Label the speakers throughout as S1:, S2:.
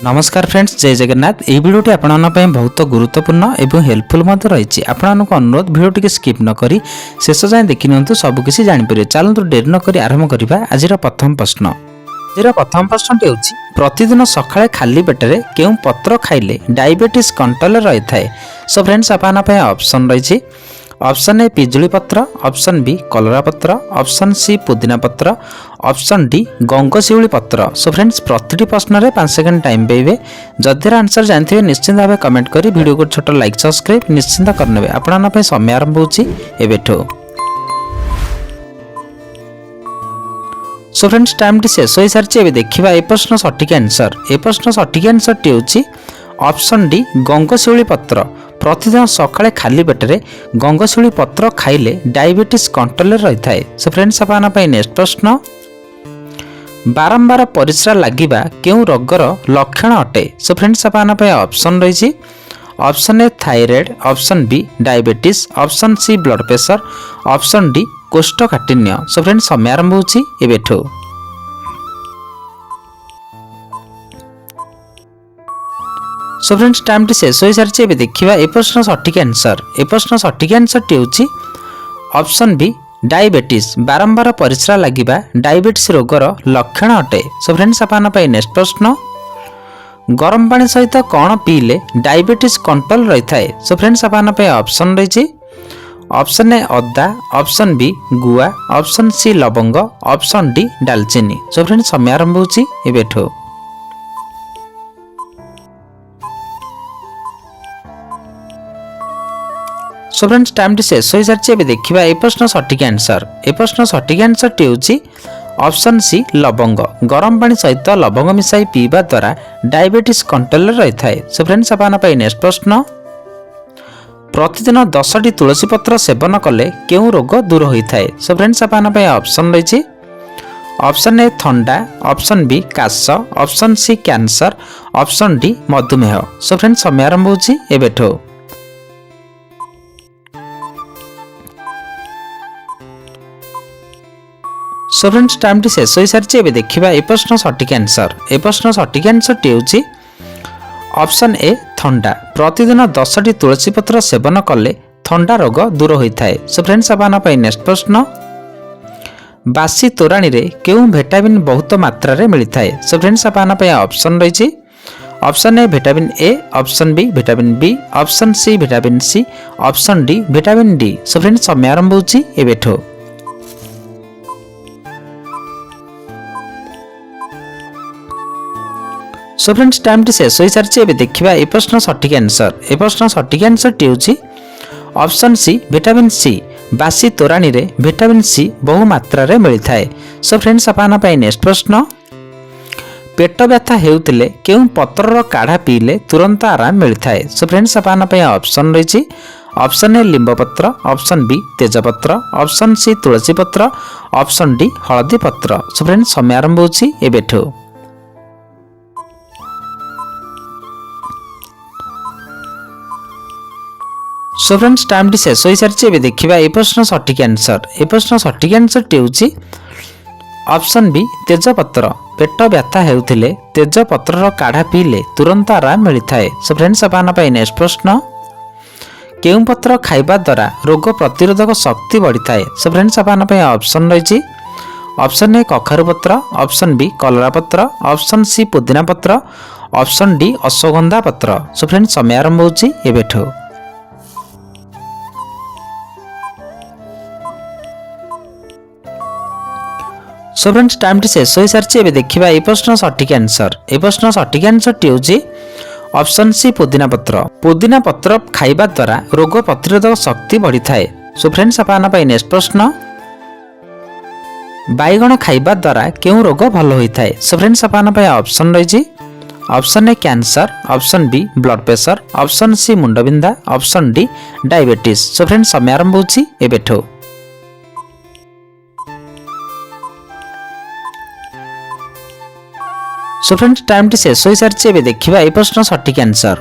S1: नमस्कार फ्रेंड्स, जय जगन्नाथ। यह भिडियोटी आपन बहुत गुरुत्वपूर्ण एवं हेल्पफुल रही। आपको अनुरोध भिडियो स्किप न करी शेष जाए देखि नियंतु सबकिछि जानिपर। चलतु डेरी न करी आरंभ करबा। आज प्रथम प्रश्न प्रश्नटी होछि, प्रतिदिन सकाळे खाली पेटरे केउ पत्र खाइले डायबिटीज कंट्रोल रही थाए। सो फ्रेंड्स, आपन ऑप्शन रही। ऑप्शन ए पिजुली पत्र, ऑप्शन बी कलरा पत्र, ऑप्शन सी पुदीना पत्र, ऑप्शन डी गंगशिउली पत्र। सो फ्रेंड्स, प्रति प्रश्न रे 5 सेकंड टाइम पाइबे। जदि आंसर जानते निश्चिंत भाव कमेंट करी वीडियो को छोट लाइक सब्सक्राइब निश्चिंत करने। आपन समय आरंभ होछि एबेठो। सो फ्रेंड्स, टाइम टी शेष हो सारी। एबे देखिबा ए प्रश्न सठिक आंसर। ए प्रश्न सठिक आंसर टी होछि ऑप्शन डी गंगशिउली पत्र। प्रतिदिन सकाळे खाली पेटरे गंगशिउली पत्र खाइले डायबिटीज कंट्रोल रही थाए। सो फ्रेंड्स, आपन नेक्स्ट प्रश्न, बारंबार परिस्रा लागिबा केउ रोगर लक्षण अटे। सो फ्रेंड्स, आपन ऑप्शन रही। Option A thyroid, option B diabetes, option C blood pressure, option D कोष्ठकाठिन्य। सो फ्रेंड्स, समय आरंभ होछि एबेठो। सो फ्रेंड्स, टाइम टी शेष हो सारी। एबे देखिबा ए प्रश्न सठिक आंसर। ए प्रश्न सठिक आंसर टी होछि ऑप्शन बी डायबिटीज। बारंबार परिस्रा लागिबा डायबिटीज रोगर लक्षण अटे। सो फ्रेंड्स, आपन नेक्स्ट प्रश्न, गरम पानी सहित कौन पीले डायबिटीज कंट्रोल रही थाए। सो फ्रेंड्स, आपन ऑप्शन रही। ऑप्शन ए अदा, ऑप्शन बी गुआ, ऑप्शन सी लवंग, ऑप्शन डी दालचीनी। सो फ्रेंड्स, समय आरंभ होछि एबेठो। सो फ्रेंड्स, टाइम टी शेष हो सारी। एबे देखिबा ए प्रश्न सठिक आंसर। ए प्रश्न सठिक आंसर टी होछि ऑप्शन सी लवंग। गरम पानी सहित लवंग मिसाई पीवा द्वारा डायबिटीज कंट्रोल रही थाए। सो फ्रेंड्स, आपन नेक्स्ट प्रश्न, प्रतिदिन 10टी तुलसी पत्र सेवन कले केउ रोग दूर होई थाए। सो फ्रेंड्स, आपन ऑप्शन रही। ऑप्शन ए थंडा, ऑप्शन बी काश, option C cancer, option D मधुमेह। सो फ्रेंड्स, समय आरंभ होछि एबेठो। सो फ्रेंड्स, टाइम टी शेष हो सारी। एबे देखिबा ए प्रश्न सठिक आंसर। ए प्रश्न सठिक आंसर टी होछि ऑप्शन ए थंडा। प्रतिदिन 10टी तुलसी पत्र सेवन कले थंडा रोग दूर होई थाए। सो फ्रेंड्स, आपन नेक्स्ट प्रश्न, बासी तोराणी रे केउ विटामिन बहुत मात्रा रे मिली थाए। सो फ्रेंड्स, आपन ऑप्शन रही। Option A vitamin A, option B vitamin B, option C vitamin C, option D vitamin D. So friends, समय आरंभ होछि एबेठो। सो फ्रेंड्स, टाइम टी शेष हो सारी। एबे देखिबा ए प्रश्न सठिक आंसर। ए प्रश्न सठिक आंसर टी होछि ऑप्शन सी विटामिन सी। बासी तोराणी रे विटामिन सी बहु मात्रा रे मिली थाए। सो फ्रेंड्स, आपन नेक्स्ट प्रश्न, पेट व्यथा हेउतिले केउ पत्रर काढ़ा पीले तुरंत आराम मिली थाए। सो फ्रेंड्स, आपन ऑप्शन रही। ऑप्शन ए लिंब पत्र, ऑप्शन बी तेजपत्र, ऑप्शन सी तुलसी पत्र, ऑप्शन डी हळदी पत्र। सो फ्रेंड्स, समय आरंभ होछि एबेठो। सो फ्रेंड्स, टाइम टी शेष हो सारी। एबे देखिबा ए प्रश्न सठिक आंसर। ए प्रश्न सठिक आंसर टी होछि ऑप्शन बी तेजपत्र। पेट व्यथा हेउतिले तेजपत्रर काढ़ा पीले तुरंत आराम मिली थाए। सो फ्रेंड्स, आपन नेक्स्ट प्रश्न, केउ पत्र खाइबा द्वारा रोग प्रतिरोधक शक्ति बढ़ी थाए। सो फ्रेंड्स, आपन ऑप्शन रही। ऑप्शन ए कखारु पत्र, ऑप्शन बी कलरा पत्र, ऑप्शन सी पुदीना पत्र, ऑप्शन डी अश्वगंधा पत्र। सो फ्रेंड्स, समय आरंभ होछि एबेठो। सो फ्रेंड्स, टाइम टी शेष हो सारी। एबे देखिबा ए प्रश्न सठिक आंसर। ए प्रश्न सठिक आंसर टी होछि ऑप्शन सी पुदीना पत्र। पुदीना पत्र खाइबा द्वारा रोग प्रतिरोधक शक्ति बढ़ी थाए। सो फ्रेंड्स, आपन नेक्स्ट प्रश्न, बाइगण खाइबा द्वारा केउ रोग भल होई थाए। सो फ्रेंड्स, आपन ऑप्शन रही। Option A cancer, option B blood pressure, option C मुंडबिंधा, option D diabetes. So friends, समय आरंभ होछि एबेठो। सो फ्रेंड्स, टाइम टी शेष हो सारी। एबे देखिबा ए प्रश्न सठिक आंसर।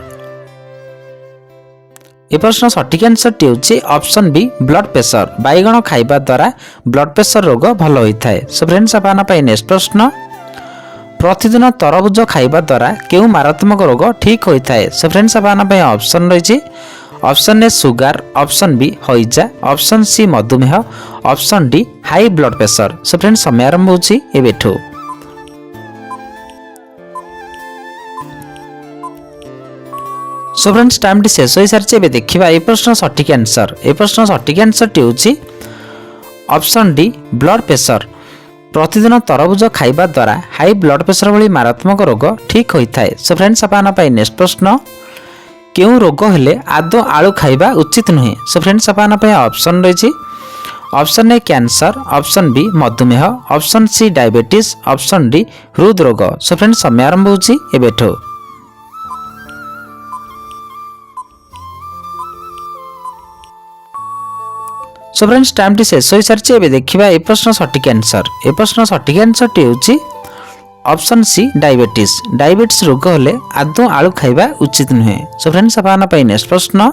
S1: ए प्रश्न सठिक आंसर टी होछि ऑप्शन बी ब्लड प्रेशर। बाइगण खाइबा द्वारा ब्लड प्रेशर रोग भल होई थाए। सो फ्रेंड्स, आपन नेक्स्ट प्रश्न, प्रतिदिन तरबुज खाइबा द्वारा केउ मारात्मक रोग ठीक होता है। सो फ्रेंड्स आपन पे ऑप्शन रही option A sugar, option B हईजा, ऑप्शन सी मधुमेह, option D high blood pressure. So friends समय आरंभ होची एबेठो। सो फ्रेंड्स टाइम टी शेष हो सारी एबे देखिबा ए प्रश्न सठिक आंसर। ए प्रश्न सठिक आंसर टी होची ऑप्शन डी ब्लड प्रेशर। प्रतिदिन तरबुज खाइबा द्वारा हाई ब्लड प्रेशर भली मारात्मक रोग ठीक होता है। सो फ्रेंड्स आपन पे नेक्स्ट प्रश्न केउ रोग हेले आदो आलू खाइबा उचित नुहे। सो फ्रेंड्स आपन पे ऑप्शन रही option A cancer, option B मधुमेह, option C diabetes, option D हृद रोग। सो फ्रेंड्स समय आरंभ होची एबेठो। सो फ्रेंड्स टाइम टी शेष हो सारी एबे देखिबा ए प्रश्न सठिक आंसर। ए प्रश्न सठिक आंसर टी होची ऑप्शन सी डायबिटीज। डायबिटीज रोग हेले आदो आलू खाइबा उचित नुहे। सो फ्रेंड्स आपन पे नेक्स्ट प्रश्न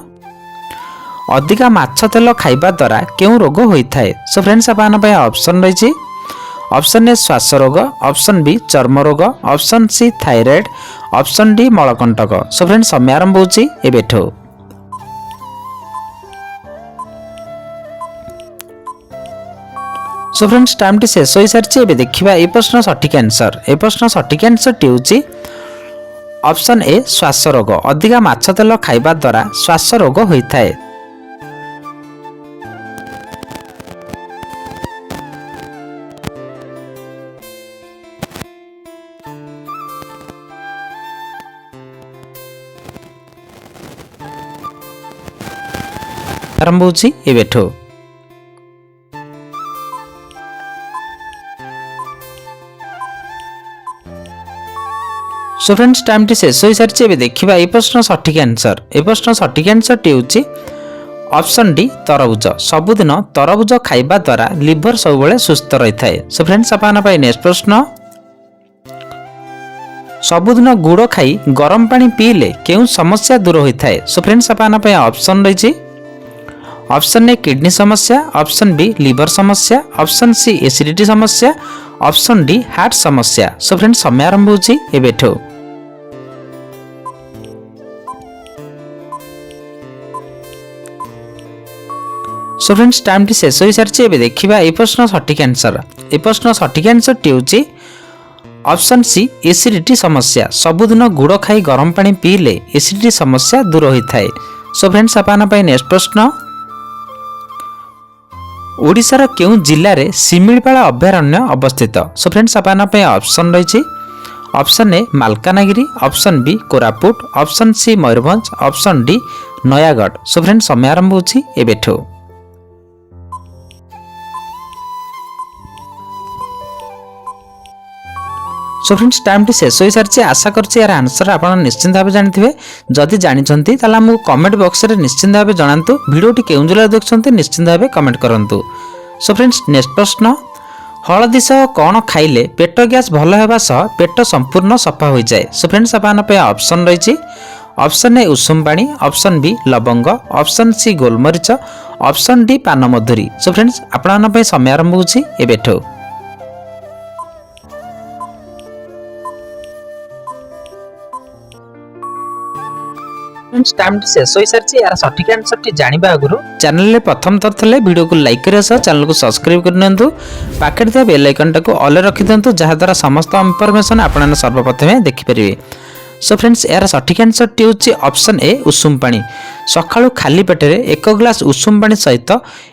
S1: अधिका माछ तेल खाइबा द्वारा केउ रोग होता है। सो फ्रेंड्स आपन पे ऑप्शन रही ऑप्शन ए श्वास रोग, ऑप्शन बी चर्म रोग, option C thyroid, option D मलकंटक। सो फ्रेंड्स समय आरंभ होची एबेठो। सो फ्रेंड्स टाइम टी शेष हो सारी एबे देखिबा ए प्रश्न सठिक आंसर। ए प्रश्न सठिक आंसर टी होची ऑप्शन ए श्वास रोग। अधिका माछ तेल खाइबा द्वारा श्वास रोग होता है। आरंभ होची एबेठो। सो फ्रेंड्स टाइम टी शेष हो सारी एबे देखिबा ए प्रश्न सठिक आंसर। ए प्रश्न सठिक आंसर टी होची ऑप्शन डी तरबुज। सबुदिन तरबुज खाइबा द्वारा लिवर सबुबले सुस्थ रही है। सो फ्रेंड्स आपन पे नेक्स्ट प्रश्न सबुदिन गुड़ खाई गरम पानी पीले केउ समस्या दूर होता है। सो फ्रेंड्स आपन पे ऑप्शन रही ऑप्शन ए किडनी समस्या, ऑप्शन बी लिवर समस्या, ऑप्शन सी एसिडिटी समस्या, ऑप्शन डी हार्ट समस्या। सो फ्रेंड्स समय आरंभ होची एबेठो। सो फ्रेंड्स टाइम टी शेष हो सारी एबे देखिबा ए प्रश्न सठिक आंसर। ए प्रश्न सठिक आंसर टी होची ऑप्शन सी एसिडिटी समस्या। सबुदिन गुड़ खाई गरम पानी पीले एसिडिटी समस्या दूर होता है। सो फ्रेंड्स आपन पे नेक्स्ट प्रश्न ओडिशार केउ जिल्ला रे शिमिळपाଳ अभयारण्य अवस्थित। सो फ्रेंड्स आपन पे ऑप्शन रही option A Malkangiri, option B Koraput, option C Mayurbhanj, option D Nayagarh. So friends समय आरंभ होची एबेठो। सो फ्रेंड्स टाइम टी शेष हो सारी आशा करछि यार आंसर आपन निश्चिंत भाव जानिथिबे। जदि जानिछंती ताला हमहु कमेंट बॉक्स रे निश्चिंत भाव जणांतु। वीडियो टी केउ जिला देखछंती निश्चिंत भाव कमेंट करंतु। सो फ्रेंड्स नेक्स्ट प्रश्न हळदी सह कोन खाइले पेट गैस भल हेबा सह पेट संपूर्ण सफा हो जाए। सो फ्रेंड्स आपन पे ऑप्शन रही ऑप्शन ए उषुम पानी, ऑप्शन बी लवंग, ऑप्शन सी गोलमरीच, ऑप्शन डी पान मधुरी। सो फ्रेंड्स आपन पे समय आरंभ होची एबेठो। फ्रेंड्स टाइम शेष हो सारी यार सठिक आंसर टी जानिबा आगुरु चैनल रे प्रथम थर थले वीडियो को लाइक करिया सह चैनल को सब्सक्राइब कर नियंतु। पाखेर थिया बेल आइकन टाको ऑल रे रखि दियंतु जहा द्वारा समस्त इंफॉर्मेशन आपन सर्वप्रथमे देखि परिबे। सो फ्रेंड्स यार सठिक आंसर टी होची ऑप्शन ए उषुम पानी। सकाळु खाली पेटरे 1 ग्लास उषुम पानी सहित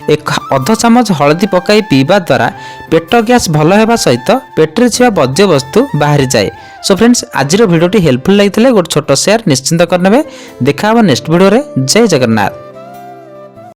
S1: 1/2 चामच हळदी पकाई पीवा द्वारा पेट गैस भल हेबा सहित पेटरे छिवा बज्य वस्तु बाहरी जाए। सो फ्रेंड्स आज वीडियो हेल्पफुल लगी गोटे छोट शेयर निश्चिंत करने। देखा नेक्स्ट वीडियो रे। जय जगन्नाथ।